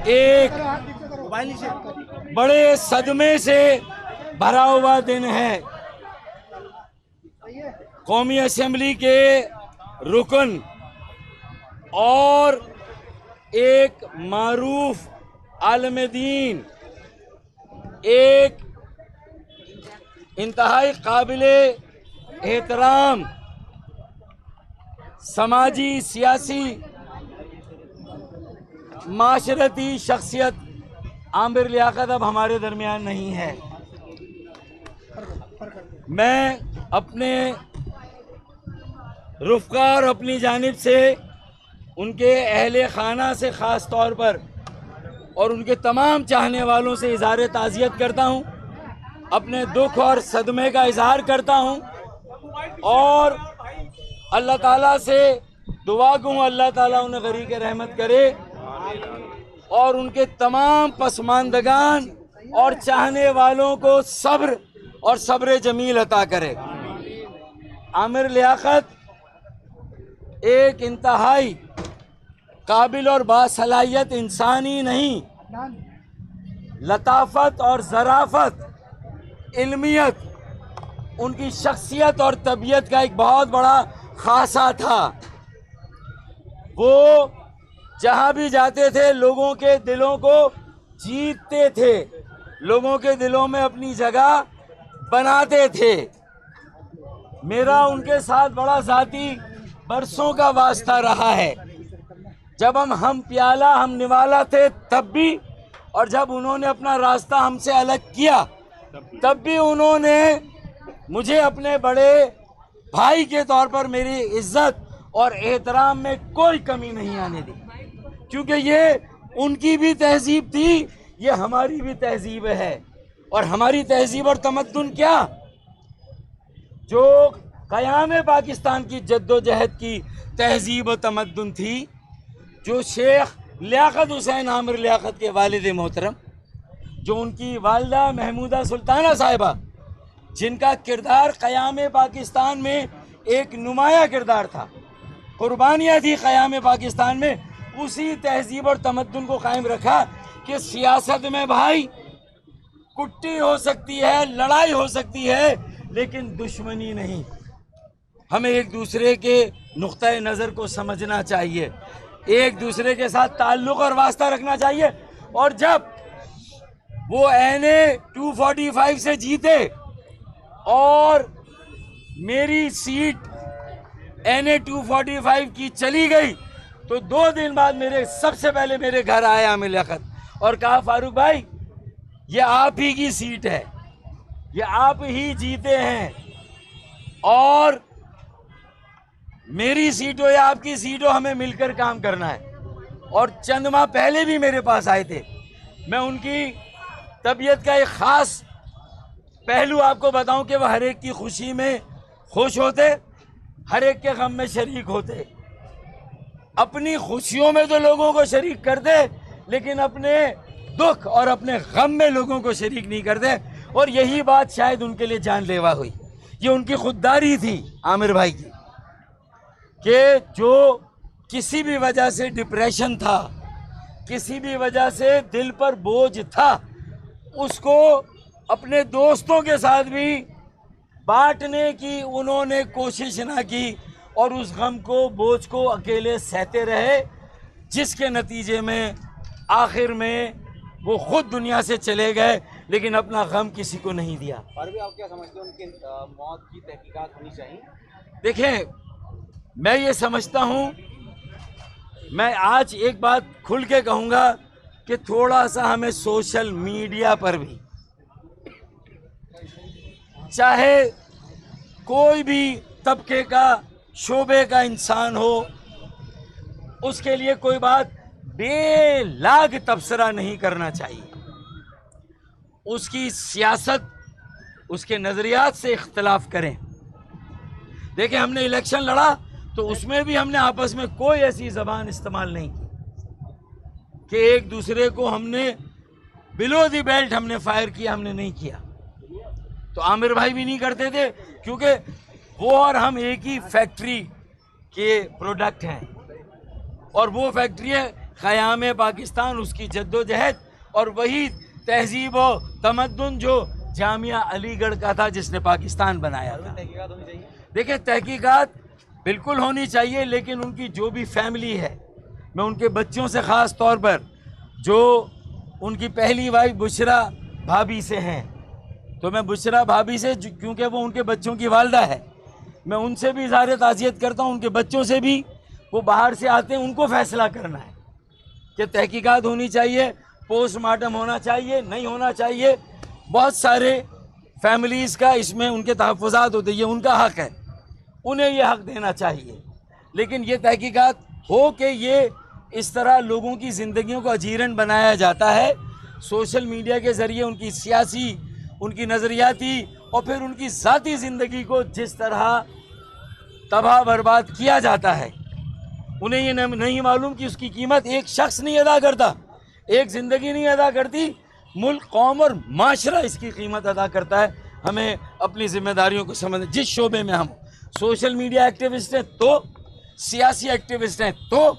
एक बड़े सदमे से भरा हुआ दिन है। कौमी असेंबली के रुकन और एक मारूफ आलिम दीन, एक इंतहाई काबिले एहतराम समाजी सियासी माशरती शख्सियत आमिर लियाकत अब हमारे दरमियान नहीं है। मैं अपने रुफ़क़ा और अपनी जानिब से उनके अहले खाना से ख़ास तौर पर और उनके तमाम चाहने वालों से इज़हार ताज़ियत करता हूँ, अपने दुख और सदमे का इज़हार करता हूँ और अल्लाह ताला से दुआ कहूँ अल्लाह ताला उन्हें गरीक रहमत करे और उनके तमाम पसमानदगान और चाहने वालों को सब्र और सब्र जमील अता करे। आमिर लियाकत एक इंतहाई काबिल और बासलाहियत इंसान ही नहीं, लताफत और ज़राफ़त, इल्मियत उनकी शख्सियत और तबीयत का एक बहुत बड़ा खासा था। वो जहाँ भी जाते थे लोगों के दिलों को जीतते थे, लोगों के दिलों में अपनी जगह बनाते थे। मेरा उनके साथ बड़ा ज़ाती बरसों का वास्ता रहा है। जब हम प्याला हम निवाला थे तब भी, और जब उन्होंने अपना रास्ता हमसे अलग किया तब भी उन्होंने मुझे अपने बड़े भाई के तौर पर मेरी इज्जत और एहतराम में कोई कमी नहीं आने दी, क्योंकि ये उनकी भी तहजीब थी, ये हमारी भी तहजीब है। और हमारी तहजीब और तमद्दुन क्या, जो क़याम पाकिस्तान की जद्दोजहद की तहजीब और तमद्दुन थी, जो शेख लियाकत हुसैन आमिर लियाकत के वालिद मोहतरम, जो उनकी वालिदा महमूदा सुल्ताना साहिबा, जिनका किरदार क़याम पाकिस्तान में एक नुमाया किरदार था, कुर्बानियाँ थी क़याम पाकिस्तान में, उसी तहजीब और तमद्दुन को कायम रखा कि सियासत में भाई कुट्टी हो सकती है, लड़ाई हो सकती है, लेकिन दुश्मनी नहीं। हमें एक दूसरे के नुक्ता नज़र को समझना चाहिए, एक दूसरे के साथ ताल्लुक़ और वास्ता रखना चाहिए। और जब वो एने 245 से जीते और मेरी सीट एने 245 की चली गई, तो 2 दिन बाद सबसे पहले मेरे घर आया आमिर लियाकत और कहा, फारूक भाई ये आप ही की सीट है, ये आप ही जीते हैं, और मेरी सीट हो या आपकी सीट हो, हमें मिलकर काम करना है। और चंद माह पहले भी मेरे पास आए थे। मैं उनकी तबीयत का एक ख़ास पहलू आपको बताऊं कि वह हर एक की खुशी में खुश होते, हर एक के गम में शरीक होते। अपनी खुशियों में तो लोगों को शरीक करते, लेकिन अपने दुख और अपने गम में लोगों को शरीक नहीं करते। और यही बात शायद उनके लिए जानलेवा हुई। ये उनकी खुददारी थी आमिर भाई की, कि जो किसी भी वजह से डिप्रेशन था, किसी भी वजह से दिल पर बोझ था, उसको अपने दोस्तों के साथ भी बांटने की उन्होंने कोशिश ना की, और उस गम को, बोझ को अकेले सहते रहे, जिसके नतीजे में आखिर में वो खुद दुनिया से चले गए, लेकिन अपना गम किसी को नहीं दिया। और भी आप क्या समझते हैं उनकी मौत की तहकीकात होनी चाहिए? देखें, मैं ये समझता हूँ, मैं आज एक बात खुल के कहूँगा कि थोड़ा सा हमें सोशल मीडिया पर भी, चाहे कोई भी तबके का, शोबे का इंसान हो, उसके लिए कोई बात बेलाग तबसरा नहीं करना चाहिए। उसकी सियासत, उसके नज़रियात से इख्तलाफ करें। देखें, हमने इलेक्शन लड़ा तो उसमें भी हमने आपस में कोई ऐसी ज़बान इस्तेमाल नहीं की कि एक दूसरे को हमने बिलो दी बेल्ट हमने फायर किया, हमने नहीं किया। तो आमिर भाई भी नहीं करते थे, क्योंकि वो और हम एक ही फैक्ट्री के प्रोडक्ट हैं, और वो फैक्ट्री क़याम पाकिस्तान, उसकी जद्दोजहद और वही तहजीब व तमद्दुन जो जामिया अलीगढ़ का था जिसने पाकिस्तान बनाया था। तहकीकात होनी चाहिए। देखिए, तहकीकात बिल्कुल होनी चाहिए, लेकिन उनकी जो भी फैमिली है, मैं उनके बच्चों से ख़ास तौर पर जो उनकी पहली वाइफ बुशरा भाभी से हैं, तो मैं बुशरा भाभी से, क्योंकि वो उनके बच्चों की वालदा है, मैं उनसे भी इज़हार ताज़ियत करता हूँ। उनके बच्चों से भी, वो बाहर से आते हैं, उनको फ़ैसला करना है कि तहकीकात होनी चाहिए, पोस्टमार्टम होना चाहिए, नहीं होना चाहिए। बहुत सारे फैमिलीज़ का इसमें उनके तहफ़्फ़ुज़ात होते हैं, ये उनका हक़ है, उन्हें ये हक़ देना चाहिए। लेकिन ये तहकीकात हो कि ये इस तरह लोगों की ज़िंदगियों को अजीरन बनाया जाता है, सोशल मीडिया के ज़रिए उनकी सियासी, उनकी नज़रियाती और फिर उनकी ज़ाती ज़िंदगी को जिस तरह तबाह बर्बाद किया जाता है, उन्हें ये नहीं मालूम कि उसकी कीमत एक शख्स नहीं अदा करता, एक ज़िंदगी नहीं अदा करती, मुल्क, कौम और माशरा इसकी कीमत अदा करता है। हमें अपनी ज़िम्मेदारियों को समझ, जिस शोबे में हम सोशल मीडिया एक्टिविस्ट हैं तो, सियासी एक्टिविस्ट हैं तो,